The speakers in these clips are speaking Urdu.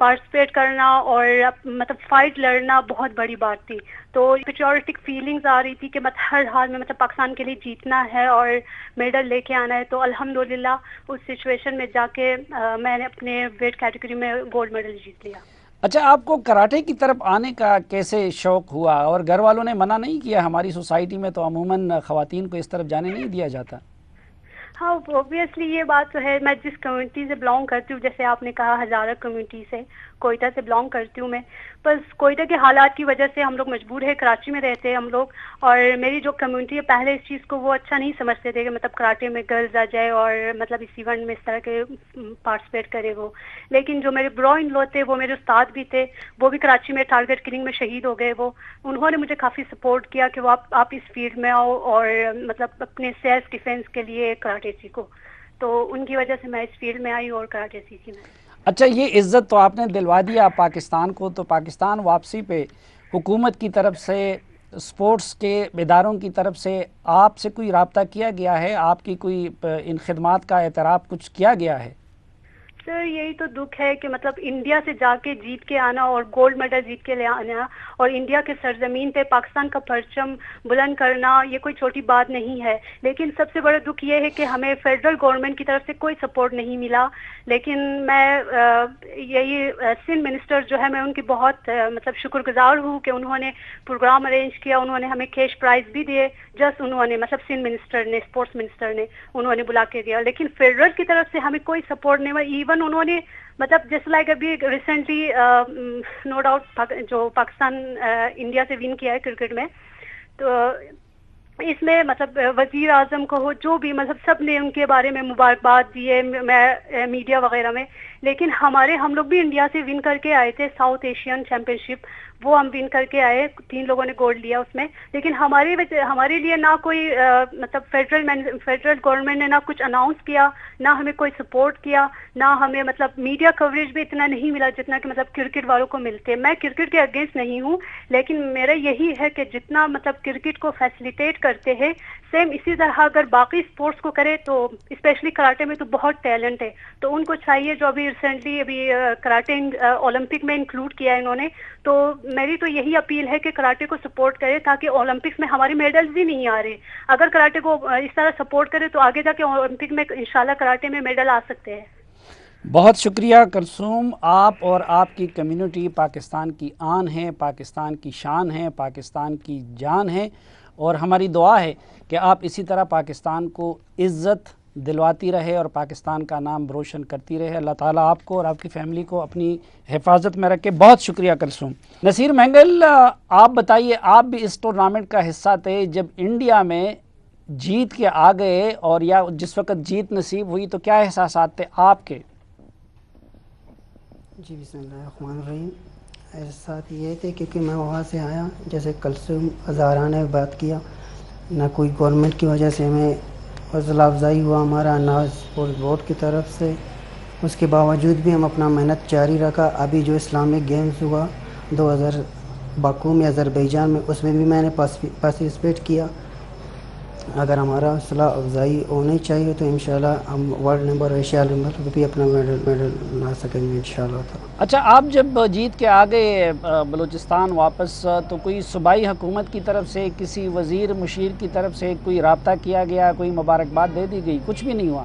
پارٹیسپیٹ کرنا اور مطلب فائٹ لڑنا بہت بڑی بات تھی. تو پیٹریوٹک فیلنگز آ رہی تھی کہ مطلب ہر حال میں مطلب پاکستان کے لیے جیتنا ہے اور میڈل لے کے آنا ہے. تو الحمدللہ اس سچویشن میں جا کے میں نے اپنے ویٹ کیٹیگری میں گولڈ میڈل جیت لیا. اچھا، آپ کو کراٹے کی طرف آنے کا کیسے شوق ہوا، اور گھر والوں نے منع نہیں کیا؟ ہماری سوسائٹی میں تو عموماً خواتین کو اس طرف جانے نہیں دیا جاتا. ہاں اوبویسلی یہ بات تو ہے. میں جس کمیونٹی سے بلانگ کرتی ہوں، جیسے آپ نے کہا ہزارہ کمیونٹی سے، کوئٹہ سے بلانگ کرتی ہوں میں. بس کوئٹہ کے حالات کی وجہ سے ہم لوگ مجبور ہے، کراچی میں رہتے ہیں ہم لوگ. اور میری جو کمیونٹی ہے پہلے اس چیز کو وہ اچھا نہیں سمجھتے تھے کہ مطلب کراٹے میں گرلز آ جائے اور مطلب اس ایونٹ میں اس طرح کے پارٹیسپیٹ کرے وہ. لیکن جو میرے برو ان لو تھے، وہ میرے استاد بھی تھے، وہ بھی کراچی میں ٹارگیٹ کلنگ میں شہید ہو گئے. وہ انہوں نے مجھے کافی سپورٹ کیا کہ وہ آپ اس فیلڈ میں آؤ اور مطلب اپنے سیلف ڈیفینس کے لیے کراٹے سیکھو. تو ان کی وجہ سے میں اس فیلڈ میں آئی اور کراٹے سیکھی میں. اچھا، یہ عزت تو آپ نے دلوا دیا پاکستان کو، تو پاکستان واپسی پہ حکومت کی طرف سے، سپورٹس کے اداروں کی طرف سے آپ سے کوئی رابطہ کیا گیا ہے؟ آپ کی کوئی ان خدمات کا اعتراف کچھ کیا گیا ہے؟ سر یہی تو دکھ ہے کہ مطلب انڈیا سے جا کے جیت کے آنا اور گولڈ میڈل جیت کے لے آنا اور انڈیا کے سرزمین پہ پاکستان کا پرچم بلند کرنا یہ کوئی چھوٹی بات نہیں ہے. لیکن سب سے بڑا دکھ یہ ہے کہ ہمیں فیڈرل گورنمنٹ کی طرف سے کوئی سپورٹ نہیں ملا. لیکن میں یہی سندھ منسٹر جو ہے میں ان کی بہت مطلب شکر گزار ہوں کہ انہوں نے پروگرام ارینج کیا. انہوں نے ہمیں کیش پرائز بھی دیے. جسٹ انہوں نے مطلب سندھ منسٹر نے، اسپورٹس منسٹر نے، انہوں نے بلا کے دیا. لیکن فیڈرل کی طرف سے ہمیں کوئی سپورٹ نہیں ہوا. ایون انہوں نے مطلب جیسے لائک ابھی ریسنٹلی نو ڈاؤٹ جو پاکستان انڈیا سے ون کیا ہے کرکٹ میں، تو اس میں مطلب وزیر اعظم کو ہو جو بھی مطلب سب نے ان کے بارے میں مبارکباد دی ہے میں میڈیا وغیرہ میں. لیکن ہم لوگ بھی انڈیا سے ون کر کے آئے تھے ساؤتھ ایشین چیمپئن شپ، وہ ہم ون کر کے آئے. 3 لوگوں نے گولڈ لیا اس میں. لیکن ہمارے لیے نہ کوئی مطلب فیڈرل گورنمنٹ نے نہ کچھ اناؤنس کیا، نہ ہمیں کوئی سپورٹ کیا، نہ ہمیں مطلب میڈیا کوریج بھی اتنا نہیں ملا جتنا کہ مطلب کرکٹ والوں کو ملتے. میں کرکٹ کے اگینسٹ نہیں ہوں، لیکن میرا یہی ہے کہ جتنا مطلب کرکٹ کو فیسیلیٹیٹ کرتے ہیں سیم اسی طرح اگر باقی اسپورٹس کو کرے تو اسپیشلی کراٹے میں تو بہت ٹیلنٹ ہے. تو ان کو چاہیے جو ابھی ریسنٹلی کراٹے اولمپک میں انکلوڈ کیا ہے انہوں نے. تو میری تو یہی اپیل ہے کہ کراٹے کو سپورٹ کرے تاکہ اولمپکس میں ہمارے میڈلز بھی نہیں آ رہے. اگر کراٹے کو اس طرح سپورٹ کرے تو آگے جا کے اولمپک میں انشاءاللہ کراٹے میں میڈل آ سکتے ہیں. بہت شکریہ کلثوم. آپ اور آپ کی کمیونٹی پاکستان کی آن ہے، پاکستان کی شان ہے، پاکستان کی جان ہے، اور ہماری دعا ہے کہ آپ اسی طرح پاکستان کو عزت دلواتی رہے اور پاکستان کا نام روشن کرتی رہے. اللہ تعالیٰ آپ کو اور آپ کی فیملی کو اپنی حفاظت میں رکھے. بہت شکریہ کلثوم. نصیر مینگل، آپ بتائیے، آپ بھی اس ٹورنامنٹ کا حصہ تھے جب انڈیا میں جیت کے آ گئے، اور یا جس وقت جیت نصیب ہوئی تو کیا احساسات تھے آپ کے؟ جی بسم اللہ الرحمن الرحیم. احساسات یہ تھے کیونکہ میں وہاں سے آیا، جیسے کلثوم ہزارہ نے بات کیا، نہ کوئی گورنمنٹ کی وجہ سے ہمیں حوصلہ افزائی ہوا ہمارا، نہ اسپورٹس بورڈ کی طرف سے. اس کے باوجود بھی ہم اپنا محنت جاری رکھا. ابھی جو اسلامک گیمز ہوا 2000 باکو میں اذربائیجان میں، اس میں بھی میں نے پارٹیسپیٹ کیا. اگر ہمارا حوصلہ افزائی ہونی چاہیے تو انشاءاللہ ہم ورلڈ نمبر، ایشیا نمبر پہ بھی اپنا میڈل لا سکیں گے انشاءاللہ. اچھا، آپ جب جیت کے آ گئے بلوچستان واپس، تو کوئی صوبائی حکومت کی طرف سے، کسی وزیر مشیر کی طرف سے کوئی رابطہ کیا گیا، کوئی مبارکباد دے دی گئی؟ کچھ بھی نہیں ہوا؟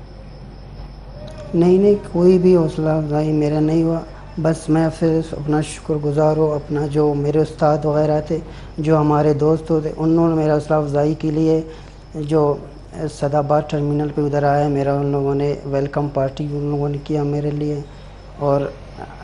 نہیں، کوئی بھی حوصلہ افزائی میرا نہیں ہوا. بس میں پھر اپنا شکر گزار ہوں اپنا جو میرے استاد وغیرہ تھے، جو ہمارے دوست تھے، انہوں نے میرا حوصلہ افزائی کے لیے جو صداباد ٹرمینل پہ ادھر آیا، میرا ان لوگوں نے ویلکم پارٹی ان لوگوں نے کیا میرے لیے. اور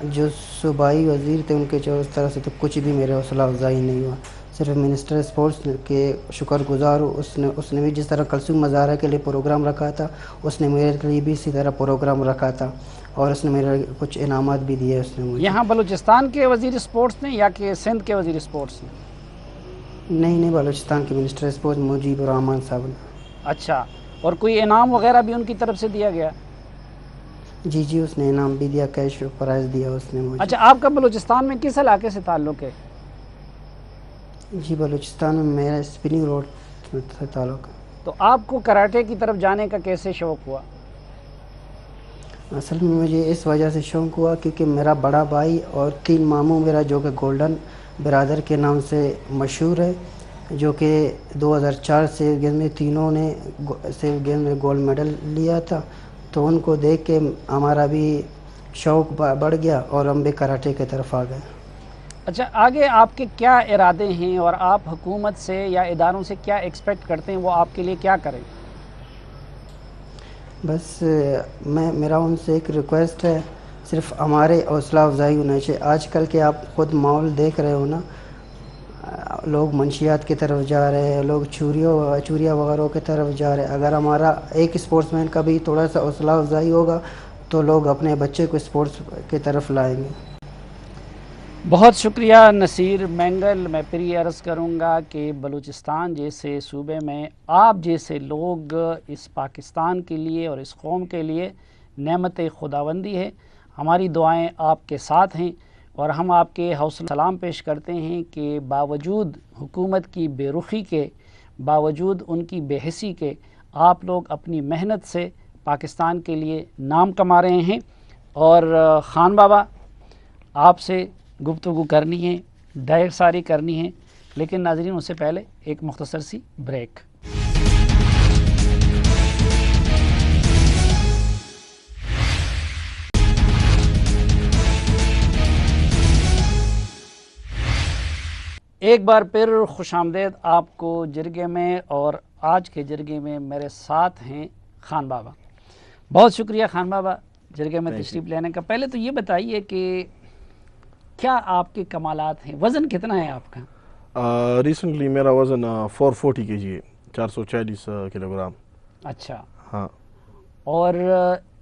جو صوبائی وزیر تھے ان کے جو اس طرح سے تو کچھ بھی میرے حوصلہ افزائی نہیں ہوا. صرف منسٹر اسپورٹس کے شکر گزار ہوں. اس نے بھی جس طرح کلثوم مزارہ کے لیے پروگرام رکھا تھا، اس نے میرے لیے بھی اسی طرح پروگرام رکھا تھا، اور اس نے میرے کچھ انعامات بھی دیے اس نے مجھے. یہاں بلوچستان کے وزیر اسپورٹس نے یا کہ سندھ کے وزیر اسپورٹس نے؟ نہیں، بلوچستان کے منسٹر اسپورٹس مجیب الرحمان صاحب نے. اچھا، اور کوئی انعام وغیرہ بھی ان کی طرف سے دیا گیا؟ جی اس نے انعام بھی دیا، کیش پرائز دیا اس نے مجھے. اچھا، آپ کا بلوچستان میں کس علاقے سے تعلق ہے؟ جی بلوچستان میں میرا اسپننگ روڈ سے تعلق ہے. تو آپ کو کراٹے کی طرف جانے کا کیسے شوق ہوا؟ اصل میں مجھے اس وجہ سے شوق ہوا کیونکہ میرا بڑا بھائی اور 3 ماموں میرا جو کہ گولڈن برادر کے نام سے مشہور ہے، جو کہ 2004 سیف گیمز میں تینوں نے سیف گیمز میں گولڈ میڈل لیا تھا، تو ان کو دیکھ کے ہمارا بھی شوق بڑھ گیا اور ہم بھی کراٹے کی طرف آ گئے۔ اچھا، آگے آپ کے کیا ارادے ہیں اور آپ حکومت سے یا اداروں سے کیا ایکسپیکٹ کرتے ہیں وہ آپ کے لیے کیا کریں؟ بس میرا ان سے ایک ریکویسٹ ہے، صرف ہمارے حوصلہ افزائی ہونا چاہیے۔ آج کل کے آپ خود ماحول دیکھ رہے ہو نا، لوگ منشیات کی طرف جا رہے ہیں، لوگ چوریاں وغیرہ کی طرف جا رہے ہیں۔ اگر ہمارا ایک اسپورٹس مین کا بھی تھوڑا سا حوصلہ افزائی ہوگا تو لوگ اپنے بچے کو اسپورٹس کی طرف لائیں گے۔ بہت شکریہ نصیر مینگل۔ میں پھر یہ عرض کروں گا کہ بلوچستان جیسے صوبے میں آپ جیسے لوگ اس پاکستان کے لیے اور اس قوم کے لیے نعمت خداوندی ہے۔ ہماری دعائیں آپ کے ساتھ ہیں اور ہم آپ کے حوصلہ سلام پیش کرتے ہیں کہ باوجود حکومت کی بے رخی کے، باوجود ان کی بے حسی کے، آپ لوگ اپنی محنت سے پاکستان کے لیے نام کما رہے ہیں۔ اور خان بابا، آپ سے گفتگو کرنی ہے، ڈھیر ساری کرنی ہے، لیکن ناظرین اس سے پہلے ایک مختصر سی بریک۔ ایک بار پھر خوش آمدید آپ کو جرگے میں، اور آج کے جرگے میں میرے ساتھ ہیں خان بابا۔ بہت شکریہ خان بابا جرگے میں تشریف لینے کا۔ پہلے تو یہ بتائیے کہ کیا آپ کے کمالات ہیں؟ وزن کتنا ہے آپ کا؟ ریسنٹلی میرا وزن 440 kg ہے، 440 کلو گرام۔ اچھا، ہاں۔ اور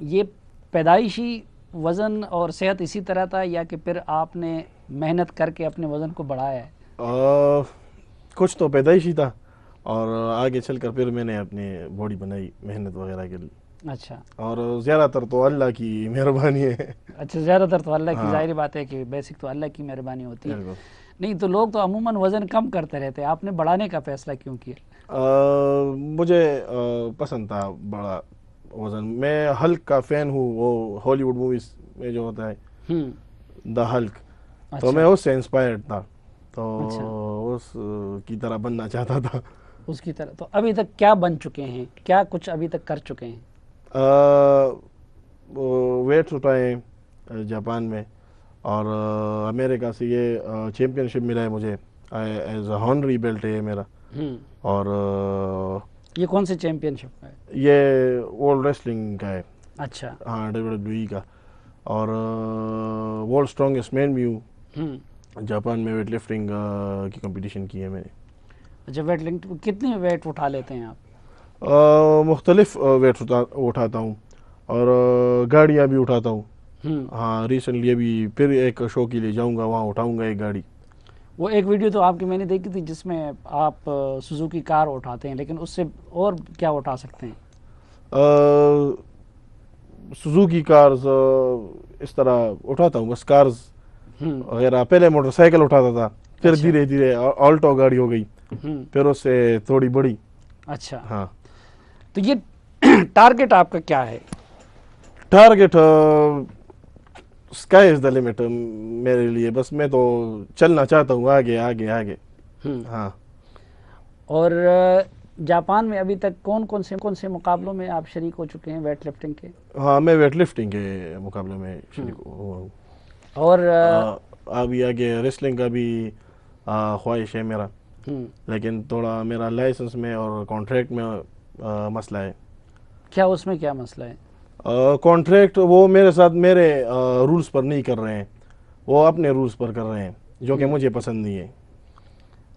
یہ پیدائشی وزن اور صحت اسی طرح تھا یا کہ پھر آپ نے محنت کر کے اپنے وزن کو بڑھایا ہے؟ کچھ تو پیدائشی تھا اور آگے چل کر پھر میں نے اپنی باڈی بنائی محنت وغیرہ کے لیے۔ اچھا، اور زیادہ تر تو اللہ کی مہربانی ہے۔ اچھا، زیادہ تر تو اللہ کی، ظاہر بات ہے کہ بیسک تو اللہ کی مہربانی ہوتی ہے۔ نہیں تو لوگ تو عموماً وزن کم کرتے رہتے ہیں، آپ نے بڑھانے کا فیصلہ کیوں کیا؟ مجھے پسند تھا بڑا وزن۔ میں ہلک کا فین ہوں، وہ ہالی ووڈ موویز میں جو ہوتا ہے دا ہلک، تو میں اس سے انسپائرڈ تھا، تو اس کی طرح بننا چاہتا تھا۔ اس کی طرح تو ابھی تک کیا بن چکے ہیں؟ کیا کچھ ابھی تک کر چکے ہیں؟ ویٹ اٹھائے جاپان میں، اور امریکہ سے یہ چیمپئن شپ ملا ہے مجھے، ایز اے ہانری بیلٹ ہے میرا۔ اور یہ کون سے چیمپئن شپ ہے؟ یہ ورلڈ ریسلنگ کا ہے۔ اچھا، ہاں، WWE کا۔ اور ورلڈ اسٹرانگسٹ مین بھی ہوں، جاپان میں ویٹ لفٹنگ کی کمپٹیشن کی ہے میں نے۔ اچھا، ویٹ لفٹنگ کتنے ویٹ اٹھا لیتے ہیں آپ؟ مختلف ویٹ اٹھاتا ہوں اور گاڑیاں بھی اٹھاتا ہوں۔ ہاں، ریسنٹلی ابھی پھر ایک شو کے لیے جاؤں گا، وہاں اٹھاؤں گا ایک گاڑی۔ وہ ایک ویڈیو تو آپ کی میں نے دیکھی تھی جس میں آپ سوزوکی کار اٹھاتے ہیں، لیکن اس سے اور کیا اٹھا سکتے ہیں؟ سوزوکی کارز اس طرح اٹھاتا ہوں، بس کارز وغیرہ۔ پہلے موٹر سائیکل اٹھاتا تھا، پھر دھیرے دھیرے آلٹو گاڑی ہو گئی، پھر اس سے تھوڑی بڑی۔ اچھا، ہاں۔ تو یہ ٹارگٹ آپ کا کیا ہے؟ Target sky is the limit میرے لیے، بس میں تو چلنا چاہتا ہوں آگے آگے آگے۔ ہاں۔ اور جاپان میں ابھی تک کون سے مقابلوں میں آپ شریک ہو چکے ہیں ویٹ لفٹنگ کے؟ ہاں، میں ویٹ لفٹنگ کے مقابلے میں شریک ہوا ہوں، اور ابھی آگے ریسلنگ کا بھی خواہش ہے میرا، لیکن تھوڑا میرا لائسنس میں اور کانٹریکٹ میں مسئلہ ہے۔ کیا اس میں کیا مسئلہ ہے؟ کانٹریکٹ وہ میرے ساتھ میرے رولز پر نہیں کر رہے ہیں، وہ اپنے رولز پر کر رہے ہیں، جو کہ مجھے پسند نہیں ہے۔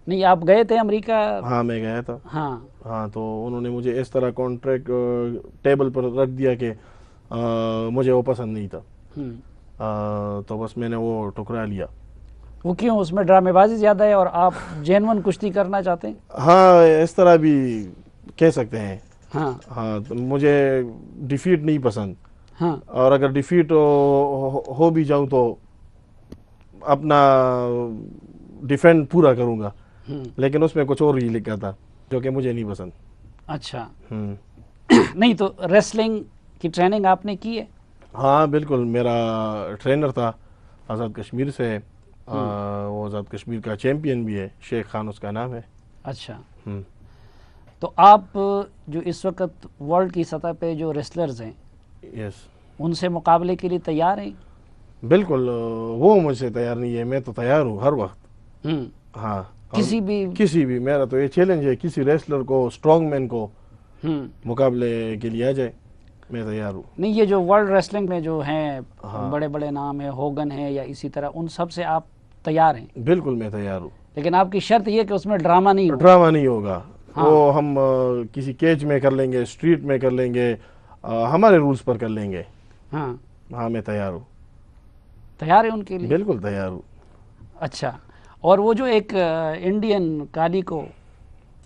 نہیں، آپ گئے تھے امریکہ؟ ہاں، میں گیا تھا۔ ہاں، تو انہوں نے مجھے اس طرح کانٹریکٹ ٹیبل پر رکھ دیا کہ مجھے وہ پسند نہیں تھا، تو بس میں نے وہ ٹکرا لیا۔ وہ کیوں؟ اس میں ڈرامے بازی زیادہ ہے اور آپ جینون کشتی کرنا چاہتے ہیں؟ ہاں، اس طرح بھی کہہ سکتے ہیں۔ ہاں، تو مجھے ڈیفیٹ نہیں پسند، ہاں، اور اگر ڈیفیٹ ہو بھی جاؤں تو اپنا ڈیفینڈ پورا کروں گا، لیکن اس میں کچھ اور ہی لکھا تھا جو کہ مجھے نہیں پسند۔ اچھا، نہیں تو ریسلنگ کی ٹریننگ آپ نے کی ہے؟ ہاں بالکل، میرا ٹرینر تھا آزاد کشمیر سے، وہ آزاد کشمیر کا چیمپئن بھی ہے، شیخ خان اس کا نام ہے۔ اچھا، تو آپ جو اس وقت ورلڈ کی سطح پہ جو ریسلرز ہیں، یس، ان سے مقابلے کے لیے تیار ہیں؟ بالکل، وہ مجھ سے تیار نہیں ہے، میں تو تیار ہوں ہر وقت۔ ہاں، کسی بھی میرا تو یہ چیلنج ہے، کسی ریسلر کو، اسٹرانگ مین کو مقابلے کے لیے آ جائے، میں تیار ہوں۔ نہیں، یہ جو ورلڈ ریسلنگ میں جو ہیں بڑے بڑے نام ہیں، ہوگن ہیں یا اسی طرح، ان سب سے آپ تیار ہیں؟ بالکل میں تیار ہوں، لیکن آپ کی شرط یہ کہ اس میں ڈرامہ نہیں ہوگا۔ ڈرامہ نہیں ہوگا، وہ ہم کسی کیج میں کر لیں گے، اسٹریٹ میں کر لیں گے، ہمارے رولز پر کر لیں گے۔ ہاں میں تیار ہوں۔ تیار ہے ان کے لیے؟ بالکل تیار ہوں۔ اچھا، اور وہ جو ایک انڈین کالی کو،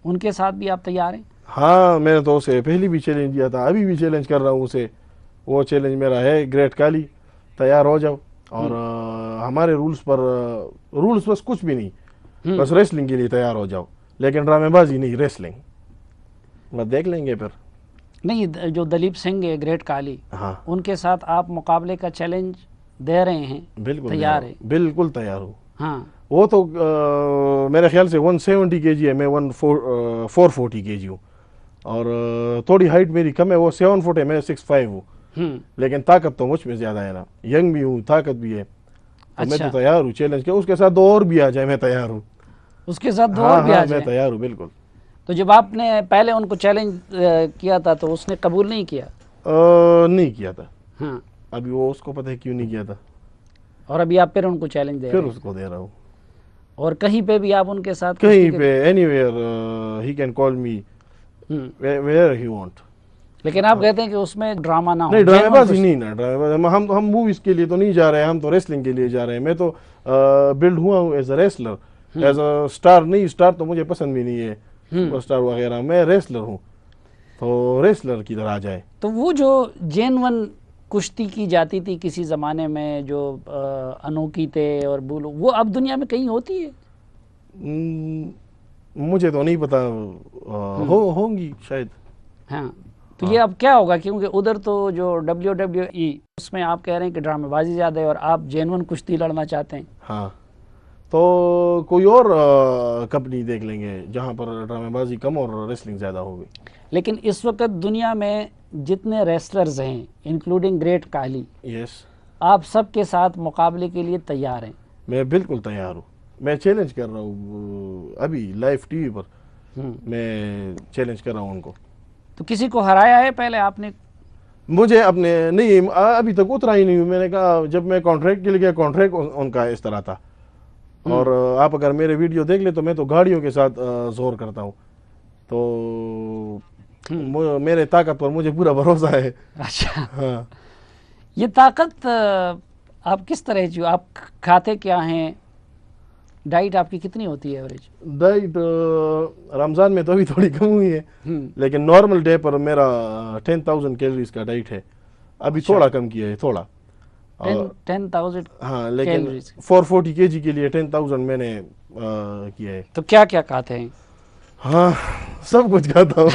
ان کے ساتھ بھی آپ تیار ہیں؟ ہاں، میں نے تو اسے پہلی بھی چیلنج دیا تھا، ابھی بھی چیلنج کر رہا ہوں اسے، وہ چیلنج میرا ہے گریٹ کالی، تیار ہو جاؤ۔ اور ہمارے رولز بس کچھ بھی نہیں، بس ریسلنگ کے لیے تیار ہو جاؤ، لیکن ڈرامے بازی نہیں، ریسلنگ بس دیکھ لیں گے پھر۔ نہیں، جو دلیپ سنگھ ہے گریٹ کالی، ہاں، ان کے ساتھ آپ مقابلے کا چیلنج دے رہے ہیں؟ بالکل تیار ہے؟ بالکل تیار ہوں۔ ہاں، وہ تو میرے خیال سے 170 kg ہے، میں 440 kg ہوں، اور تھوڑی ہائٹ میری کم ہے، وہ 7 فٹ ہے، میں 6'5" ہوں، لیکن طاقت تو مجھ میں زیادہ ہے نا، ینگ بھی ہوں، طاقت بھی ہے، تو میں تو تیار ہوں چیلنج کے، اس کے ساتھ 2 اور بھی آ جائے میں تیار ہوں۔ اس کے ساتھ 2 اور بھی آ جائے؟ میں تیار ہوں بالکل۔ تو جب آپ نے پہلے ان کو چیلنج کیا تھا تو اس نے قبول نہیں کیا؟ نہیں کیا تھا۔ ہاں، ابھی وہ اس کو پتہ ہے کیوں نہیں کیا تھا، اور ابھی آپ پھر ان کو چیلنج دے رہے ہیں؟ پھر اس کو دے رہا ہوں، اور کہیں پہ بھی آپ ان کے ساتھ کہیں پہ، any where, he can call me where he want. لیکن آپ کہتے ہیں کہ اس میں ڈرامہ نہ ہو؟ نہیں، ڈرامے بازی نہیں نا، ڈرامے بازی ہم موویز کے لیے تو نہیں جا رہے ہیں، ہم تو ریسلنگ کے لیے جا رہے ہیں۔ میں تو بلڈ ہوا ہوں as a wrestler, as a star نہیں، اسٹار تو مجھے پسند بھی نہیں ہے، اسٹار وغیرہ، میں ریسلر ہوں، تو ریسلر کی طرح آ جائے۔ تو وہ جو جینون کشتی کی جاتی تھی کسی زمانے میں، جو انوکھی تھے اور بولو، وہ اب دنیا میں کہیں ہوتی ہے؟ مجھے تو نہیں پتا، ہوں گی شاید۔ ہاں، تو یہ اب کیا ہوگا، کیونکہ ادھر تو جو WWE، اس میں آپ کہہ رہے ہیں کہ ڈرامے بازی زیادہ ہے اور آپ جینون کشتی لڑنا چاہتے ہیں۔ ہاں، تو کوئی اور کمپنی دیکھ لیں گے جہاں پر ڈرامے بازی کم اور ریسلنگ زیادہ ہوگی۔ لیکن اس وقت دنیا میں جتنے ریسلرز ہیں انکلوڈنگ گریٹ کالی، یس، آپ سب کے ساتھ مقابلے کے لیے تیار ہیں؟ میں بالکل تیار ہوں، میں چیلنج کر رہا ہوں، ابھی لائیو ٹی وی پر میں چیلنج کر رہا ہوں ان کو۔ تو کسی کو ہرایا ہے پہلے آپ نے؟ مجھے اپنے نہیں، ابھی تک اترا ہی نہیں ہوں، میں نے کہا جب میں کانٹریکٹ کے لیے گیا، کانٹریکٹ ان کا اس طرح تھا، اور آپ اگر میرے ویڈیو دیکھ لیں تو میں تو گاڑیوں کے ساتھ زور کرتا ہوں، تو میرے طاقت پر مجھے پورا بھروسہ ہے۔ اچھا، ہاں، یہ طاقت آپ کس طرح جو آپ کھاتے کیا ہیں، ڈائٹ آپ کی کتنی ہوتی ہے ایوریج؟ ڈائٹ رمضان میں تو ابھی تھوڑی کم ہوئی ہے، لیکن نارمل ڈے پر میرا 10,000 کیلوریز کا ڈائٹ ہے، ابھی تھوڑا کم کیا ہے، تھوڑا 10,000؟ ہاں، لیکن 440 kg کے لیے 10,000 میں نے کیا ہے۔ تو کیا کیا کھاتے ہیں؟ ہاں، سب کچھ کھاتا ہوں۔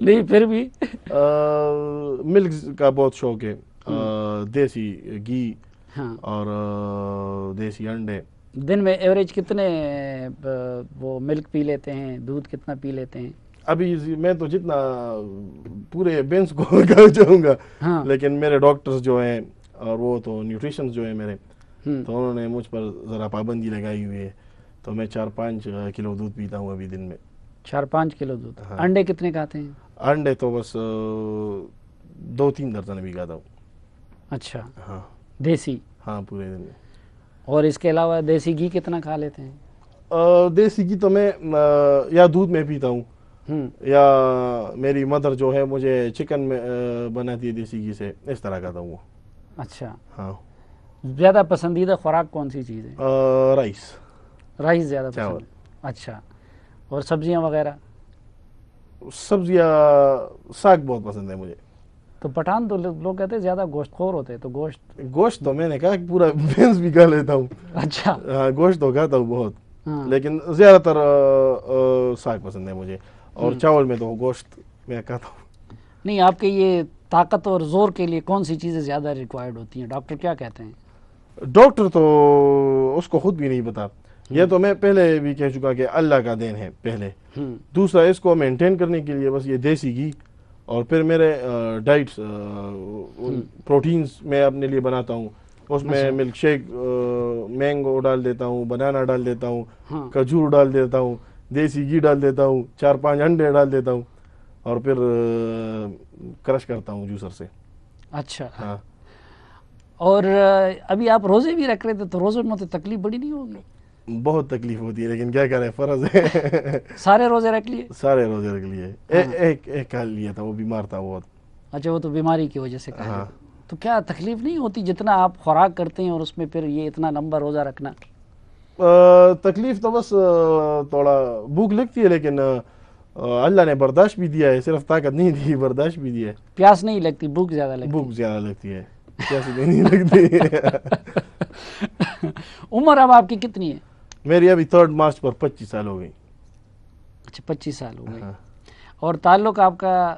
نہیں پھر بھی ملک کا بہت شوق ہے، دیسی گھی اور دیسی انڈے۔ دن میں ایوریج کتنے وہ ملک پی لیتے ہیں، دودھ کتنا پی لیتے ہیں؟ ابھی میں تو جتنا پورے بینس کو کہا چاہوں گا، لیکن میرے ڈاکٹرز جو ہیں اور وہ تو نیوٹریشنز جو ہیں میرے، تو انہوں نے مجھ پر ذرا پابندی لگائی ہوئی ہے، تو میں 4-5 کلو دودھ پیتا ہوں ابھی دن میں۔ 4-5 کلو دودھ؟ انڈے کتنے کھاتے ہیں؟ انڈے تو بس 2-3 درجن بھی کھاتا ہوں۔ اچھا، ہاں، دیسی؟ ہاں، پورے دن میں۔ اور اس کے علاوہ دیسی گھی کتنا کھا لیتے ہیں؟ دیسی گھی تو میں یا دودھ میں پیتا ہوں، یا میری مدر جو ہے مجھے چکن میں بناتی ہے دیسی گھی سے، اس طرح کھاتا ہوں وہ۔ اچھا، ہاں۔ زیادہ پسندیدہ خوراک کون سی چیز ہے؟ رائس۔ رائس زیادہ پسند ہے؟ اچھا، اور سبزیاں وغیرہ؟ سبزیاں، ساگ بہت پسند ہے مجھے۔ تو پٹھان تو لوگ کہتے ہیں زیادہ گوشت خور ہوتے ہیں، تو گوشت تو میں نے کہا پورا بینس بھی کھا لیتا ہوں۔ اچھا، ہاں، گوشت تو کھاتا ہوں بہت، لیکن زیادہ تر ساگ پسند ہے مجھے، اور چاول میں تو گوشت میں کھاتا ہوں۔ نہیں، آپ کے یہ طاقت اور زور کے لیے کون سی چیزیں زیادہ ریکوائرڈ ہوتی ہیں؟ ڈاکٹر کیا کہتے ہیں؟ ڈاکٹر تو اس کو خود بھی نہیں پتا. یہ تو میں پہلے بھی کہہ چکا کہ اللہ کا دین ہے پہلے. دوسرا اس کو مینٹین کرنے کے لیے بس یہ دیسی گھی اور پھر میرے ڈائٹس پروٹینز میں اپنے لیے بناتا ہوں. اس میں ملک شیک مینگو ڈال دیتا ہوں, بنانا ڈال دیتا ہوں, کھجور ڈال دیتا ہوں, دیسی گھی ڈال دیتا ہوں, 4-5 انڈے ڈال دیتا ہوں اور پھر کرش کرتا ہوں جوسر سے. اچھا. ہاں. اور ابھی آپ روزے بھی رکھ رہے تھے تو روزے میں تو تکلیف بڑی نہیں ہوگی؟ بہت تکلیف ہوتی ہے لیکن کیا کریں, فرض ہے. سارے روزے رکھ لیے؟ سارے روزے رکھ لیے. ایک کھا لیا تھا, وہ بیمار تھا بہت. اچھا, وہ تو بیماری کی وجہ سے کھا. تو کیا تکلیف نہیں ہوتی جتنا آپ خوراک کرتے ہیں اور اس میں پھر یہ اتنا لمبا روزہ رکھنا؟ تکلیف تو بس تھوڑا بھوک لگتی ہے لیکن اللہ نے برداشت بھی دیا ہے, صرف طاقت نہیں دی, برداشت بھی دیا ہے. پیاس نہیں لگتی, بھوک زیادہ لگتی؟ بھوک زیادہ لگتی ہے, پیاس نہیں لگتی. عمر اب آپ کی کتنی ہے؟ میری ابھی 3 مارچ پر 25 سال ہو گئی. اچھا, 25 سال ہو گئے. اور تعلق آپ کا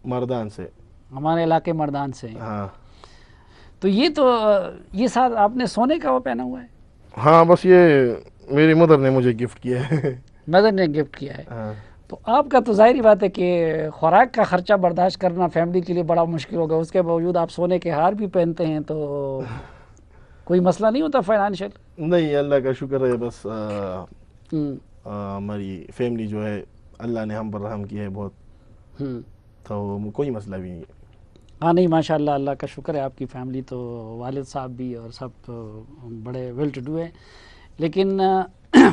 مردان سے؟ ہمارے علاقے مردان سے. ہاں. تو یہ ساتھ آپ نے سونے کا وہ پہنا ہوا ہے؟ ہاں, بس یہ میری مدر نے مجھے گفٹ کیا ہے. مدر نے گفٹ کیا ہے. تو آپ کا تو ظاہری بات ہے کہ خوراک کا خرچہ برداشت کرنا فیملی کے لیے بڑا مشکل ہوگا, اس کے باوجود آپ سونے کے ہار بھی پہنتے ہیں, تو کوئی مسئلہ نہیں ہوتا فائنانشیل؟ نہیں, اللہ کا شکر ہے. بس ہماری فیملی جو ہے اللہ نے ہم پر رحم کیا ہے بہت, تو کوئی مسئلہ بھی نہیں ہے. ہاں نہیں, ماشاء اللہ, اللہ کا شکر ہے. آپ کی فیملی تو والد صاحب بھی اور سب بڑے ویل ٹو ڈو ہیں. لیکن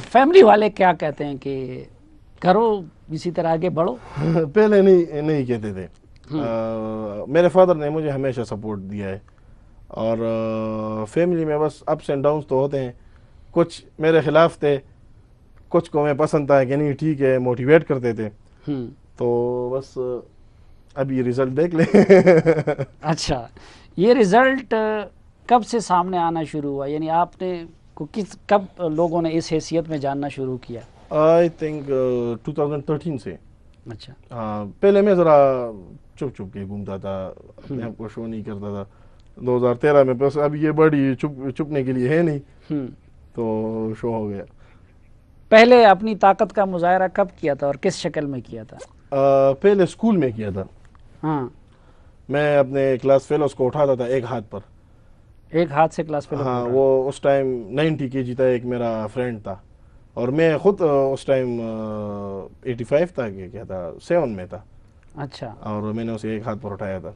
فیملی والے کیا کہتے ہیں کہ کرو اسی طرح آگے بڑھو؟ پہلے نہیں کہتے تھے. میرے فادر نے مجھے ہمیشہ سپورٹ دیا ہے, اور فیملی میں بس اپس اینڈ ڈاؤنس تو ہوتے ہیں. کچھ میرے خلاف تھے, کچھ کو میں پسند تھا کہ نہیں ٹھیک ہے, موٹیویٹ کرتے تھے. تو بس اب یہ رزلٹ دیکھ لیں. اچھا, یہ رزلٹ کب سے سامنے آنا شروع ہوا؟ یعنی آپ نے کب لوگوں نے اس حیثیت میں جاننا شروع کیا؟ آئی تھنک 2013 سے. اچھا. ہاں, پہلے میں ذرا چھپ کے گھومتا تھا, اپنے آپ کو شو نہیں کرتا تھا. 2013 میں بس اب یہ بڑی چھپنے کے لیے ہے نہیں, تو شو ہو گیا. پہلے اپنی طاقت کا مظاہرہ کب کیا تھا اور کس شکل میں کیا تھا؟ پہلے اسکول میں کیا تھا. ہاں, میں اپنے کلاس فیلوز کو اٹھاتا تھا ایک ہاتھ پر. ایک ہاتھ سے کلاس فیلو؟ ہاں, وہ اس ٹائم 90 kg تھا. ایک میرا فرینڈ تھا, اور میں خود اس ٹائم 85 تھا کہ کیا تھا 7 میں تھا. اچھا. اور میں نے اسے ایک ہاتھ پر اٹھایا تھا.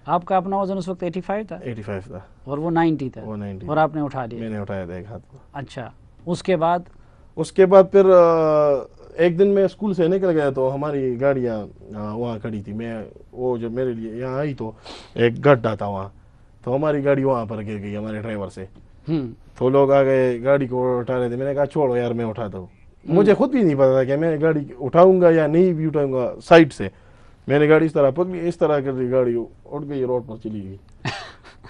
آپ کا اپنا وزن اس وقت 85 تھا؟ 85 تھا. اور وہ 90 تھا؟ وہ 90. اور آپ نے اٹھا لیا؟ میں نے اٹھایا تھا ایک ہاتھ پر. اچھا. اس کے بعد پھر ایک دن میں اسکول سے نکل گیا تو ہماری گاڑیاں وہاں کھڑی تھی. میں وہ جب میرے لیے یہاں آئی تو ایک گڈھا تھا وہاں, تو ہماری گاڑی وہاں پر گر گئی ہمارے ڈرائیور سے. تو لوگ آ گئے گاڑی کو اٹھا رہے تھے. میں نے کہا چھوڑو یار, میں اٹھاتا ہوں. مجھے خود بھی نہیں پتا تھا کہ میں گاڑی اٹھاؤں گا یا نہیں بھی اٹھاؤں گا. سائڈ سے میں نے گاڑی اس طرح پکڑی, اس طرح کر دی, گاڑی اٹھ گئی, روڈ پر چلی گئی.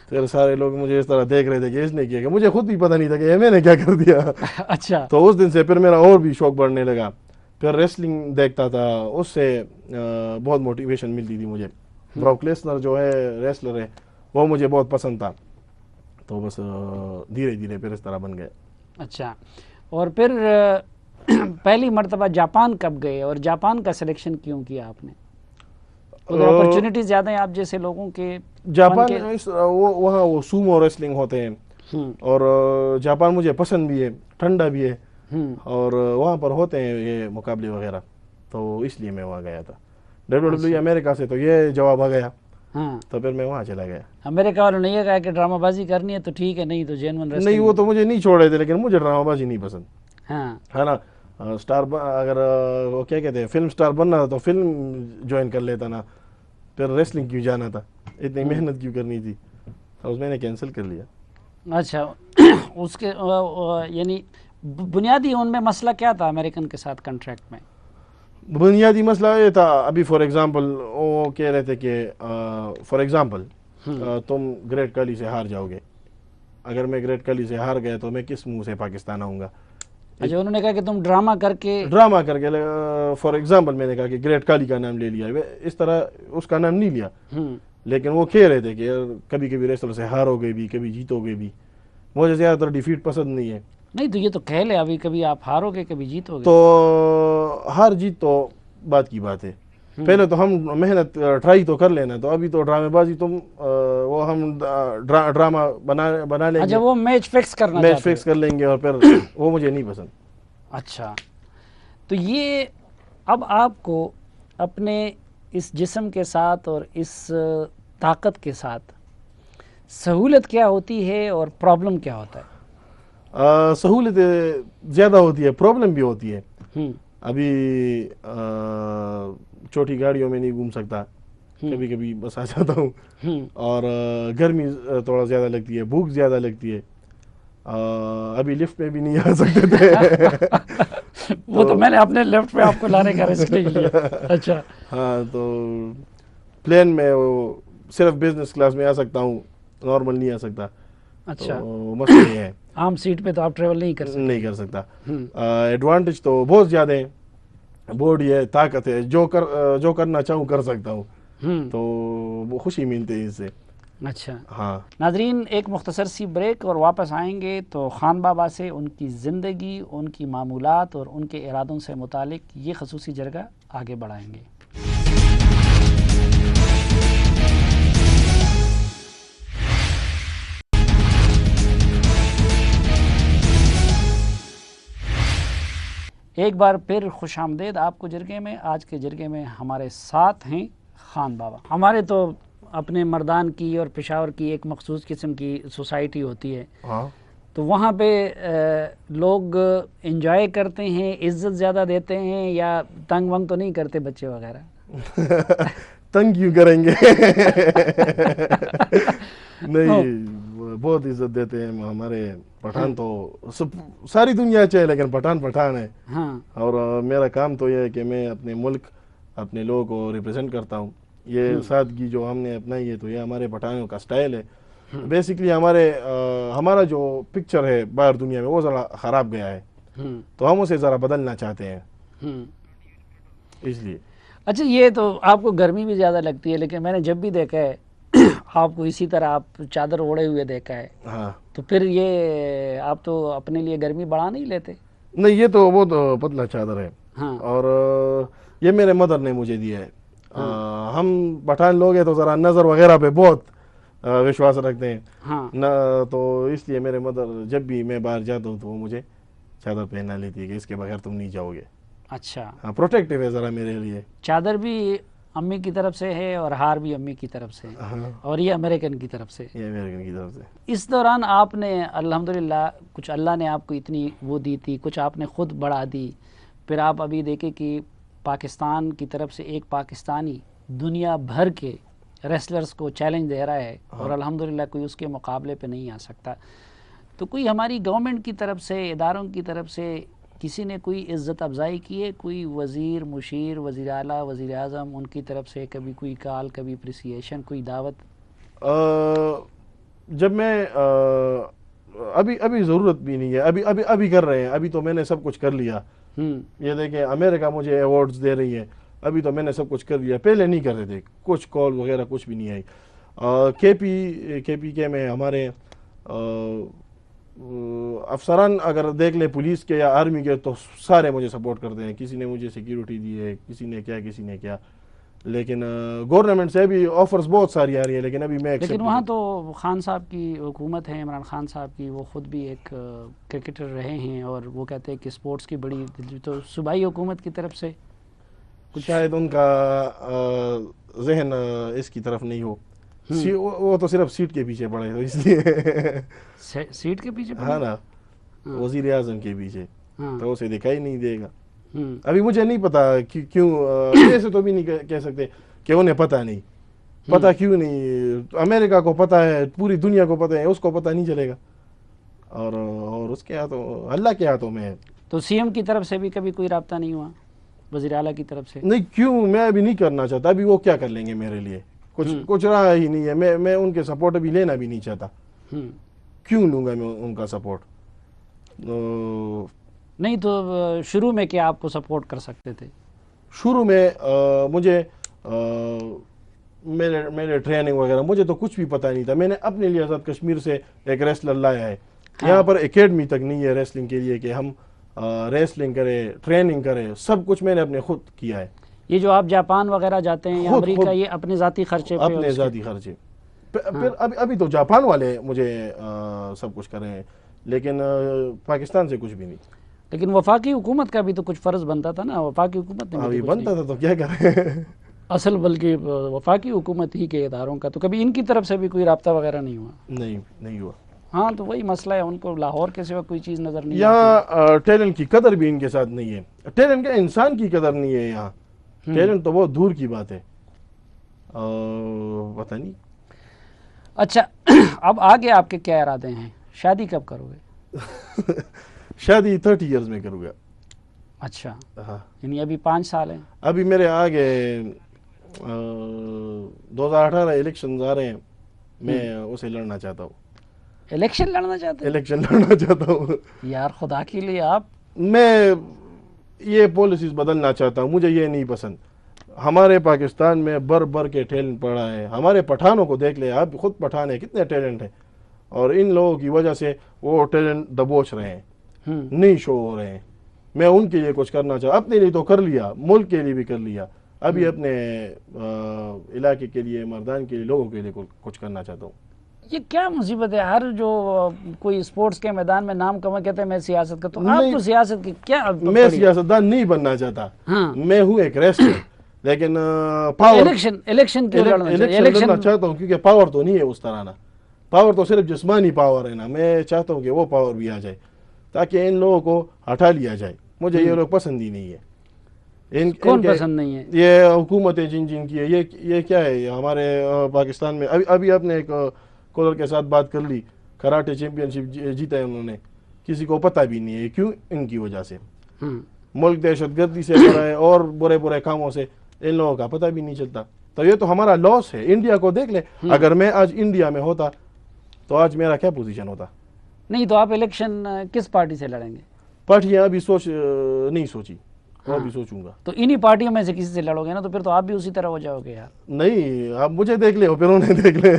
پھر سارے لوگ مجھے اس طرح دیکھ رہے تھے کہ اس نے کیا, کہ مجھے خود بھی پتہ نہیں تھا کہ میں نے کیا کر دیا. اچھا. تو اس دن سے پھر میرا اور بھی شوق بڑھنے لگا. پھر ریسلنگ دیکھتا تھا, اس سے بہت موٹیویشن ملتی تھی مجھے. براک لیسنر جو ہے ریسلر ہے, وہ مجھے بہت پسند تھا. تو بس دھیرے دھیرے پھر اس طرح بن گئے. اچھا. اور پھر پہلی مرتبہ جاپان کب گئے اور جاپان کا سلیکشن کیوں کیا آپ نے؟ اپرچونٹی زیادہ ہیں آپ جیسے لوگوں کے جاپان. وہاں وہ سومو ریسلنگ ہوتے ہیں, اور جاپان مجھے پسند بھی ہے, ٹھنڈا بھی ہے, اور وہاں پر ہوتے ہیں یہ مقابلے وغیرہ, تو اس لیے میں وہاں گیا تھا. WWE امریکہ سے تو یہ جواب آ گیا, تو پھر میں وہاں چلا گیا. امریکہ والوں نے یہ کہا کہ ڈرامہ بازی کرنی ہے تو ٹھیک ہے, نہیں تو جینون ریسلنگ. نہیں, وہ تو مجھے نہیں چھوڑ رہے تھے, لیکن مجھے ڈرامہ بازی نہیں پسند. ہاں, ہے نا. اسٹار اگر وہ کیا کہتے ہیں فلم اسٹار بننا تھا تو فلم جوائن کر لیتا نا, پھر ریسلنگ کیوں جانا تھا, اتنی محنت کیوں کرنی تھی, اس میں نے کینسل کر لیا. اچھا. اس کے یعنی بنیادی ان میں مسئلہ کیا تھا امریکن کے ساتھ کنٹریکٹ میں؟ بنیادی مسئلہ یہ تھا, ابھی فار ایگزامپل وہ کہہ رہے تھے کہ فار ایگزامپل تم گریٹ کالی سے ہار جاؤ گے, اگر میں گریٹ کالی سے ہار گیا تو میں کس منہ سے پاکستان آؤں گا. اچھا, انہوں نے کہا کہ تم ڈرامہ کر کے فار ایگزامپل میں نے کہا کہ گریٹ کالی کا نام لے لیا, اس طرح اس کا نام نہیں لیا. لیکن وہ کہہ رہے تھے کہ کبھی کبھی ریسلر سے ہارو گے بھی, کبھی جیتو گے بھی. مجھے زیادہ تر ڈیفیٹ پسند نہیں ہے. نہیں تو یہ تو کہہ لے ابھی, کبھی آپ ہارو گے کبھی جیتو گے. تو ہار جیت تو بات کی بات ہے, پہلے تو ہم محنت ٹرائی تو کر لینا. تو ابھی تو ڈرامے بازی تم وہ ہم ڈرامہ بنا لیں گے. اچھا وہ میچ فکس کرنا, میچ فکس کر لیں گے اور پھر وہ مجھے نہیں پسند. اچھا تو یہ اب آپ کو اپنے اس جسم کے ساتھ اور اس طاقت کے ساتھ سہولت کیا ہوتی ہے اور پرابلم کیا ہوتا ہے؟ سہولت زیادہ ہوتی ہے, پرابلم بھی ہوتی ہے. ابھی چھوٹی گاڑیوں میں نہیں گھوم سکتا, کبھی کبھی بس آ جاتا ہوں. اور گرمی تھوڑا زیادہ لگتی ہے, بھوک زیادہ لگتی ہے. ابھی لفٹ میں بھی نہیں آ سکتے تھے. وہ تو میں نے اپنے لیفٹ پہ آپ کو لانے کا رسک نہیں لیا. اچھا ہاں, تو پلین میں وہ صرف بزنس کلاس میں آ سکتا ہوں, نارمل نہیں آ سکتا. اچھا مسئلہ یہ ہے, عام سیٹ پہ تو آپ ٹریول نہیں کر سکتا. ایڈوانٹیج تو بہت زیادہ ہے, باڈی ہے, طاقت ہے, جو کرنا چاہوں کر سکتا ہوں. تو وہ خوشی ملتی ہے اس سے. اچھا ہاں ناظرین, ایک مختصر سی بریک اور واپس آئیں گے تو خان بابا سے ان کی زندگی, ان کی معمولات اور ان کے ارادوں سے متعلق یہ خصوصی جرگہ آگے بڑھائیں گے. ایک بار پھر خوش آمدید آپ کو جرگے میں. آج کے جرگے میں ہمارے ساتھ ہیں خان بابا. ہمارے تو اپنے مردان کی اور پشاور کی ایک مخصوص قسم کی سوسائٹی ہوتی ہے, تو وہاں پہ لوگ انجوائے کرتے ہیں, عزت زیادہ دیتے ہیں, یا تنگ ونگ تو نہیں کرتے بچے وغیرہ؟ تنگ کیوں کریں گے, نہیں بہت عزت دیتے ہیں ہمارے پٹھان. تو ساری دنیا چاہے لیکن پٹھان ہے. اور میرا کام تو یہ ہے کہ میں اپنے ملک, اپنے لوگوں کو ریپرزینٹ کرتا ہوں. یہ سادگی جو ہم نے اپنائی ہے تو یہ ہمارے پٹھانوں کا سٹائل ہے. بیسیکلی ہمارا جو پکچر ہے باہر دنیا میں وہ ذرا خراب گیا ہے, تو ہم اسے ذرا بدلنا چاہتے ہیں, اس لیے. اچھا یہ تو آپ کو گرمی بھی زیادہ لگتی ہے, لیکن میں نے جب بھی دیکھا ہے آپ کو اسی طرح آپ چادر اوڑے ہوئے دیکھا ہے. ہاں تو پھر یہ آپ تو اپنے لیے گرمی بڑھا نہیں لیتے؟ نہیں, یہ تو وہ تو پتلا چادر ہے. اور یہ میرے مدر نے مجھے دیا ہے. ہم پٹھان لوگ ہیں تو ذرا نظر وغیرہ پہ بہت وشواس رکھتے ہیں. تو اس لیے میرے مدر جب بھی میں باہر جاتا ہوں تو وہ مجھے چادر پہنا لیتی ہے کہ اس کے بغیر تم نہیں جاؤ گے. اچھا ہاں, پروٹیکٹیو ہے ذرا میرے لیے. چادر بھی امی کی طرف سے ہے اور ہار بھی امی کی طرف سے, اور یہ امریکن کی طرف سے. یہ امریکن کی طرف سے. اس دوران آپ نے الحمدللہ کچھ اللہ نے آپ کو اتنی وہ دی تھی, کچھ آپ نے خود بڑھا دی. پھر آپ ابھی دیکھیں کہ پاکستان کی طرف سے ایک پاکستانی دنیا بھر کے ریسلرز کو چیلنج دے رہا ہے, اور الحمدللہ کوئی اس کے مقابلے پہ نہیں آ سکتا. تو کوئی ہماری گورنمنٹ کی طرف سے, اداروں کی طرف سے کسی نے کوئی عزت افزائی کی ہے؟ کوئی وزیر, مشیر, وزیر اعلیٰ, وزیر اعظم, ان کی طرف سے کبھی کوئی کال, کبھی اپریسیشن, کوئی دعوت؟ جب میں ابھی ضرورت بھی نہیں ہے, ابھی کر رہے ہیں. ابھی تو میں نے سب کچھ کر لیا. یہ دیکھیں امریکہ مجھے ایوارڈز دے رہی ہے, ابھی تو میں نے سب کچھ کر لیا. پہلے نہیں کر رہے تھے, کچھ کال وغیرہ کچھ بھی نہیں آئی. کے پی کے میں ہمارے افسران اگر دیکھ لیں پولیس کے یا آرمی کے, تو سارے مجھے سپورٹ کرتے ہیں. کسی نے مجھے سیکیورٹی دی ہے, کسی نے کیا. لیکن گورنمنٹ سے بھی آفرز بہت ساری آ رہی ہیں, لیکن ابھی میں لیکن وہاں تو خان صاحب کی حکومت ہے, عمران خان صاحب کی, وہ خود بھی ایک کرکٹر رہے ہیں, اور وہ کہتے ہیں کہ سپورٹس کی بڑی, تو صوبائی حکومت کی طرف سے شاید ان کا ذہن اس کی طرف نہیں ہو. وہ تو صرف سیٹ کے پیچھے پڑے, تو اس لیے سیٹ کے پیچھے ہاں نا, وزیر اعظم کے پیچھے, تو اسے دکھائی نہیں دے گا. ابھی مجھے نہیں پتا کیوں, ایسے تو بھی نہیں کہہ سکتے کہ انہیں پتہ نہیں. پتہ کیوں نہیں؟ امریکہ کو پتہ ہے, پوری دنیا کو پتہ ہے, اس کو پتہ نہیں چلے گا. اور اس کے ہاتھوں, اللہ کے ہاتھوں میں ہے. تو سی ایم کی طرف سے بھی کبھی کوئی رابطہ نہیں ہوا, وزیر اعلیٰ کی طرف سے؟ نہیں, کیوں, میں ابھی نہیں کرنا چاہتا. ابھی وہ کیا کر لیں گے میرے لیے, کچھ رہا ہی نہیں ہے. میں ان کے سپورٹ ابھی لینا بھی نہیں چاہتا. کیوں لوں گا میں ان کا سپورٹ؟ نہیں تو شروع میں کیا آپ کو سپورٹ کر سکتے تھے؟ شروع میں مجھے میرے ٹریننگ وغیرہ مجھے تو کچھ بھی پتہ نہیں تھا. میں نے اپنے لیے آزاد کشمیر سے ایک ریسلر لایا ہے. یہاں پر اکیڈمی تک نہیں ہے ریسلنگ کے لیے کہ ہم ریسلنگ کریں, ٹریننگ کریں, سب کچھ میں نے اپنے خود کیا ہے. یہ جو آپ جاپان وغیرہ جاتے ہیں یا امریکہ, یہ اپنے ذاتی خرچے پہ؟ اپنے ذاتی خرچے. پھر ابھی تو جاپان والے مجھے سب کچھ کر رہے ہیں, لیکن پاکستان سے کچھ بھی نہیں. لیکن وفاقی حکومت کا بھی تو کچھ فرض بنتا تھا نا, وفاقی حکومت نے ابھی بنتا تھا تو کیا کریں. اصل بلکہ وفاقی حکومت ہی کے اداروں کا, تو کبھی ان کی طرف سے بھی کوئی رابطہ وغیرہ نہیں ہوا؟ نہیں ہوا. ہاں تو وہی مسئلہ ہے, ان کو لاہور کے سوا کوئی چیز نظر نہیں. یہاں ٹیلنٹ کی قدر بھی ان کے ساتھ نہیں ہے. ٹیلنٹ کا انسان کی قدر نہیں ہے یہاں. ٹیلنٹ تو بہت دور کی بات ہے, پتہ نہیں. اچھا, اب آگے آپ کے کیا ارادے ہیں؟ شادی کب کرو گے؟ شادی 30 ایئرز میں کروں گا. اچھا, ہاں, یعنی ابھی 5 سال ہیں. ابھی میرے آگے 2018 الیکشنز آ رہے ہیں, میں اسے لڑنا چاہتا ہوں. الیکشن لڑنا چاہتے ہیں؟ الیکشن لڑنا چاہتا ہوں یار خدا کے لیے آپ. میں یہ پالیسیز بدلنا چاہتا ہوں, مجھے یہ نہیں پسند. ہمارے پاکستان میں بر کے ٹیلنٹ پڑا ہے. ہمارے پٹھانوں کو دیکھ لیں, آپ خود پٹھان ہیں, کتنے ٹیلنٹ ہیں, اور ان لوگوں کی وجہ سے وہ ٹیلنٹ دبوچ رہے ہیں, نہیں شو ہو رہے ہیں. میں ان کے لیے کچھ کرنا چاہتا, اپنے لیے تو کر لیا, ملک کے لیے بھی کر لیا, ابھی اپنے علاقے کے لیے, مردان کے لیے, لوگوں کے لیے کچھ کرنا چاہتا ہوں. یہ کیا مصیبت ہے, ہر جو کوئی اسپورٹس کے میدان میں نام کما کہتے ہیں میں سیاست کا, تو آپ کو سیاست کی کیا؟ میں سیاستدان نہیں بننا چاہتا, میں ہوں ایک ریسلر, لیکن پاور الیکشن لڑنا چاہتا ہوں, کیونکہ پاور تو نہیں ہے اس طرح نا. پاور تو صرف جسمانی پاور ہے نا. میں چاہتا ہوں کہ وہ پاور بھی آ جائے تاکہ ان لوگوں کو ہٹا لیا جائے. مجھے یہ لوگ پسند ہی نہیں ہے. کون پسند نہیں ہے؟ یہ حکومتیں جن کی ہے, یہ کیا ہے ہمارے پاکستان میں. ابھی آپ نے ایک کالر کے ساتھ بات کر لی, کراٹے چیمپئن شپ جیتا ہے انہوں نے, کسی کو پتہ بھی نہیں ہے. کیوں؟ ان کی وجہ سے. ملک دہشت گردی سے بھرا ہے اور برے کاموں سے, ان لوگوں کا پتہ بھی نہیں چلتا. تو یہ تو ہمارا لاس ہے. انڈیا کو دیکھ لیں, اگر میں آج انڈیا میں ہوتا تو آج میرا کیا پوزیشن ہوتا. نہیں تو آپ الیکشن کس پارٹی سے لڑیں گے؟ پارٹیاں ابھی نہیں سوچی, ابھی سوچوں گا. تو انہی پارٹیوں میں سے کسی سے لڑو گے نا, تو پھر تو آپ بھی اسی طرح ہو جاؤ گے یار. نہیں, آپ مجھے دیکھ لیں, پھر انہیں دیکھ لیں.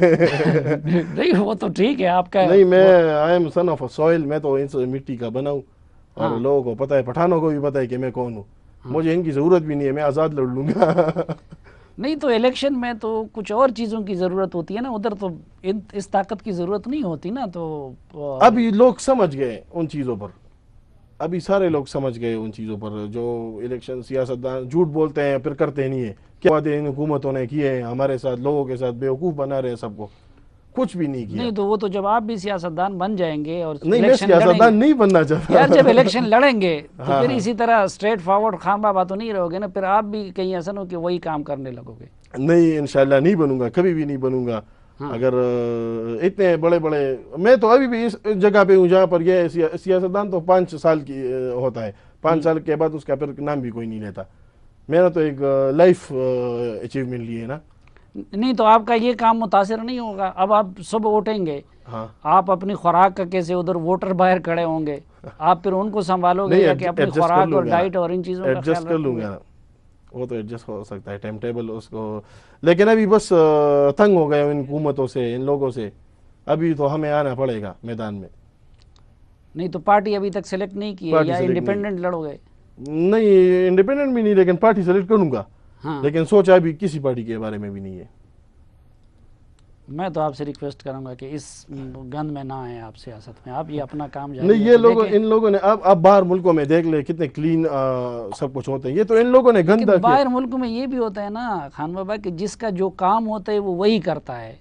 نہیں وہ تو ٹھیک ہے آپ کا. نہیں, میں I am son of a soil, میں تو ان سے مٹی کا بنا ہوں, اور لوگوں کو پتہ ہے, پٹھانوں کو بھی پتہ ہے کہ میں کون ہوں. مجھے ان کی ضرورت بھی نہیں ہے, میں آزاد لڑ لوں گا. نہیں تو الیکشن میں تو کچھ اور چیزوں کی ضرورت ہوتی ہے نا, ادھر تو اس طاقت کی ضرورت نہیں ہوتی نا. تو ابھی لوگ سمجھ گئے ان چیزوں پر, ابھی سارے لوگ سمجھ گئے ان چیزوں پر. جو الیکشن سیاستدان جھوٹ بولتے ہیں پھر کرتے نہیں ہیں. کیا وعدے ان حکومتوں نے کیے ہیں ہمارے ساتھ, لوگوں کے ساتھ بیوقوف بنا رہے ہیں سب کو, کچھ بھی نہیں کیا. نہیں تو وہ تو جب آپ بھی سیاستدان بن جائیں گے, اور نہیں, میں سیاستدان نہیں بننا چاہتا یار. جب الیکشن لڑیں گے تو پھر اسی طرح اسٹریٹ فارورڈ خام بابا تو نہیں رہو گے نا, پھر آپ بھی کہیں ایسا نہ ہو کہ وہی کام کرنے لگو گے. نہیں, انشاءاللہ نہیں بنوں گا, کبھی بھی نہیں بنوں گا. اگر اتنے بڑے میں تو ابھی بھی اس جگہ پہ ہوں جہاں پر یہ سیاستدان تو 5 سال کی ہوتا ہے, 5 سال کے بعد اس کا پھر نام بھی کوئی نہیں لیتا. میرا تو ایک لائف اچیومنٹ لی ہے نا. نہیں تو آپ کا یہ کام متاثر نہیں ہوگا. اب آپ صبح اٹھیں گے, آپ اپنی خوراک کا کیسے, ادھر ووٹر باہر کھڑے ہوں گے, آپ پھر ان کو سنبھالو گے, یا کہ اپنی خوراک اور ڈائٹ اور ان چیزوں کا ایڈجسٹ کر لوں گا. وہ تو ایڈجسٹ ہو سکتا ہے, ٹائم ٹیبل اس کو, لیکن ابھی بس تنگ ہو گئے ان حکومتوں سے, ان لوگوں سے. ابھی تو ہمیں آنا پڑے گا میدان میں. نہیں تو پارٹی ابھی تک سلیکٹ نہیں کی ہے, یا انڈیپینڈنٹ لڑو گے؟ نہیں, انڈیپینڈنٹ بھی نہیں, لیکن پارٹی سلیکٹ کروں گا. لیکن سوچا ابھی کسی پارٹی کے بارے میں بھی نہیں ہے. میں تو آپ سے ریکویسٹ کروں گا کہ اس گند میں نہ آئیں آپ سیاست میں, آپ یہ اپنا کام جاری. نہیں, یہ لوگ, ان لوگوں نے اب باہر ملکوں میں دیکھ لے کتنے کلین سب کچھ ہوتے ہیں. یہ تو ان لوگوں نے گندا کیا. باہر ملکوں میں یہ بھی ہوتا ہے نا خان بابا, کہ جس کا جو کام ہوتا ہے وہ وہی کرتا ہے.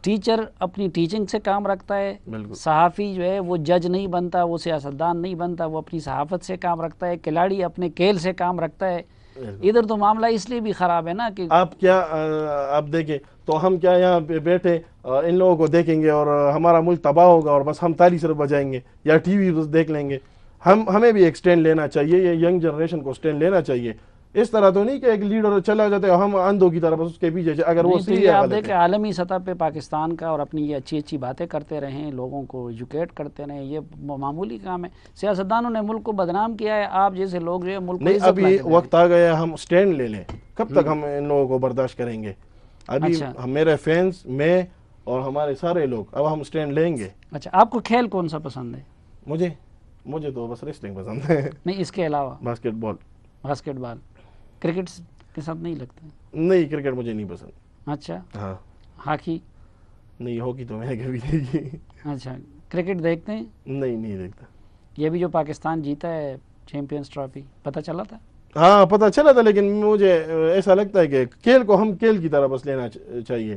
ٹیچر اپنی ٹیچنگ سے کام رکھتا ہے, صحافی جو ہے وہ جج نہیں بنتا, وہ سیاستدان نہیں بنتا, وہ اپنی صحافت سے کام رکھتا ہے, کھلاڑی اپنے کھیل سے کام رکھتا ہے. ادھر تو معاملہ اس لیے بھی خراب ہے نا کہ آپ دیکھیں تو ہم کیا یہاں پہ بیٹھے ان لوگوں کو دیکھیں گے اور ہمارا ملک تباہ ہوگا, اور بس ہم تالی صرف بجائیں گے یا ٹی وی دیکھ لیں گے. ہمیں بھی ایک سٹینڈ لینا چاہیے, یہ ینگ جنریشن کو سٹینڈ لینا چاہیے. اس طرح تو نہیں کہ ایک لیڈر چلا جاتے ہیں ہم اندھوں کی طرح بس اس کے پیچھے, اگر وہ صحیح ہے. آپ دیکھیں عالمی سطح پہ پاکستان کا, اور اپنی یہ اچھی باتیں کرتے رہیں, لوگوں کو ایجوکیٹ کرتے رہیں, یہ معمولی کام ہے. سیاستدانوں نے ملک کو بدنام کیا ہے, آپ جیسے لوگ جو ہے ملک کو نہیں. ابھی وقت آ گیا ہم سٹینڈ لے لیں. کب تک ہم ان لوگوں کو برداشت کریں گے؟ ابھی میرے فینس میں اور ہمارے سارے لوگ اب ہم سٹینڈ لیں گے. اچھا آپ کو کھیل کون سا پسند ہے؟ مجھے تو بس ریسلنگ پسند ہے. نہیں اس کے علاوہ؟ باسکٹ بال. کرکٹ کے ساتھ نہیں لگتا؟ نہیں کرکٹ مجھے نہیں پسند. اچھا. ہاں. ہاکی؟ نہیں ہاکی تو میں نے کبھی نہیں کی. اچھا کرکٹ دیکھتے ہیں؟ نہیں دیکھتا. یہ بھی جو پاکستان جیتا ہے چیمپئنز ٹرافی پتہ چلا تھا؟ ہاں پتہ چلا تھا، لیکن مجھے ایسا لگتا ہے کہ کھیل کو ہم کھیل کی طرح بس لینا چاہیے.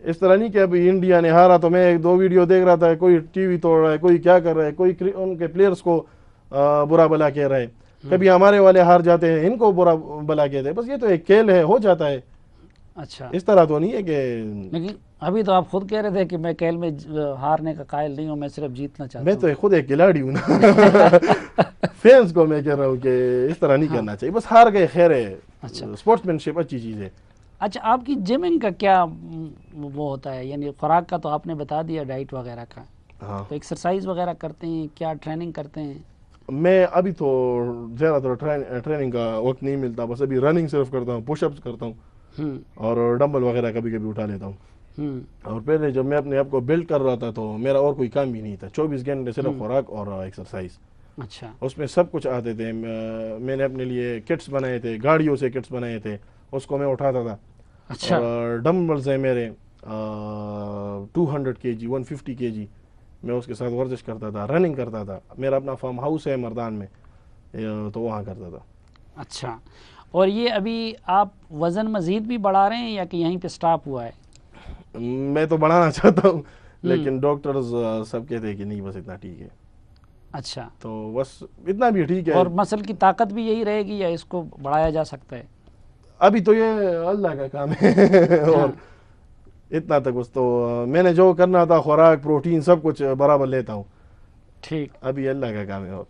اس طرح نہیں کہ ابھی انڈیا نے ہارا تو میں 2 ویڈیو دیکھ رہا تھا، کوئی ٹی وی توڑ رہا ہے، کوئی کیا کر رہا ہے، کوئی ان کے پلیئرز کو برا بلا کہہ رہا ہے. کبھی ہمارے والے ہار جاتے ہیں ان کو برا بلا کہتے ہیں. بس یہ تو ایک کھیل ہے، ہو جاتا ہے. اچھا اس طرح تو نہیں ہے کہ. لیکن ابھی تو آپ خود کہہ رہے تھے کہ میں کھیل میں ہارنے کا قائل نہیں ہوں، میں صرف جیتنا چاہتا ہوں. میں تو خود ایک کھلاڑی ہوں نا. فینس کو میں کہہ رہا ہوں کہ اس طرح نہیں کرنا چاہیے. بس ہار گئے خیر ہے. اسپورٹس مین شپ اچھی چیز ہے. اچھا آپ کی جمنگ کا کیا وہ ہوتا ہے؟ یعنی خوراک کا تو آپ نے بتا دیا، ڈائٹ وغیرہ کا. ہاں تو ایکسرسائز وغیرہ کرتے ہیں کیا؟ ٹریننگ کرتے ہیں؟ میں ابھی تو زیادہ تر ٹریننگ کا وقت نہیں ملتا. بس ابھی رننگ صرف کرتا ہوں، پش اپس کرتا ہوں اور ڈمبل وغیرہ کبھی کبھی اٹھا لیتا ہوں. اور پہلے جب میں اپنے آپ کو بلڈ کر رہا تھا تو میرا اور کوئی کام بھی نہیں تھا. 24 گھنٹے صرف خوراک اور ایکسرسائز. اچھا اس میں سب کچھ آتے تھے. میں نے اپنے لیے کٹس بنائے تھے، گاڑیوں سے کٹس بنائے تھے، اس کو میں اٹھاتا تھا. اچھا. اور ڈمبلز ہیں میرے 200 kg 150 kg. میں اس کے ساتھ ورزش کرتا تھا، رننگ کرتا تھا. میرا اپنا فارم ہاؤس ہے مردان میں تو وہاں کرتا تھا. اچھا. اور یہ ابھی آپ وزن مزید بھی بڑھا رہے ہیں یا کہ یہیں پہ سٹاپ ہوا ہے؟ میں تو بڑھانا چاہتا ہوں لیکن ڈاکٹرز سب کہتے ہیں کہ نہیں بس اتنا ٹھیک ہے. اچھا تو بس اتنا بھی ٹھیک ہے. اور مسل کی طاقت بھی یہی رہے گی یا اس کو بڑھایا جا سکتا ہے؟ ابھی تو یہ اللہ کا کام ہے. اور اتنا تک بس تو میں نے جو کرنا تھا خوراک پروٹین سب کچھ برابر لیتا ہوں. ٹھیک. ابھی اللہ کا کام ہے. اور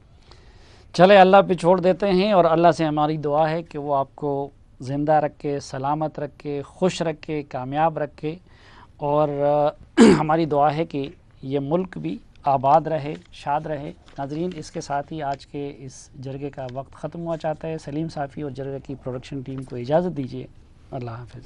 چلے اللہ پہ چھوڑ دیتے ہیں اور اللہ سے ہماری دعا ہے کہ وہ آپ کو زندہ رکھے، سلامت رکھے، خوش رکھے، کامیاب رکھے. اور ہماری دعا ہے کہ یہ ملک بھی آباد رہے، شاد رہے. ناظرین اس کے ساتھ ہی آج کے اس جرگے کا وقت ختم ہوا چاہتا ہے. سلیم صافی اور جرگے کی پروڈکشن ٹیم کو اجازت دیجیے. اللہ حافظ.